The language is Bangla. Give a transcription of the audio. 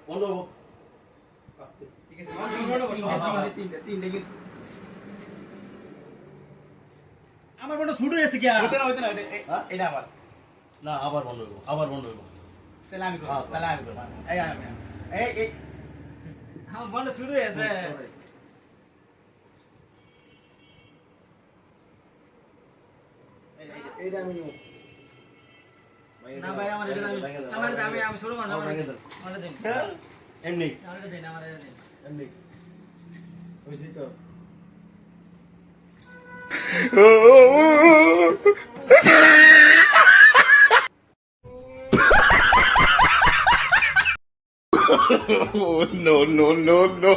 বন্ধ হবো ঠিক আছে তিনটে কিন্তু আমার বন্ধ ছুটে গেছে কি হইতে না এটা আবার না আবার বন্ধ হইব তাহলে আমি করব এই আমার বন্ধ ছুটে গেছে এইটা আমি নিব না ভাই আমার এটা আমি ছোট মানুষ আমার দেন এমনি আমার দেন আমার দেন এমনি বুঝলি তো Oh, no, no, no, no.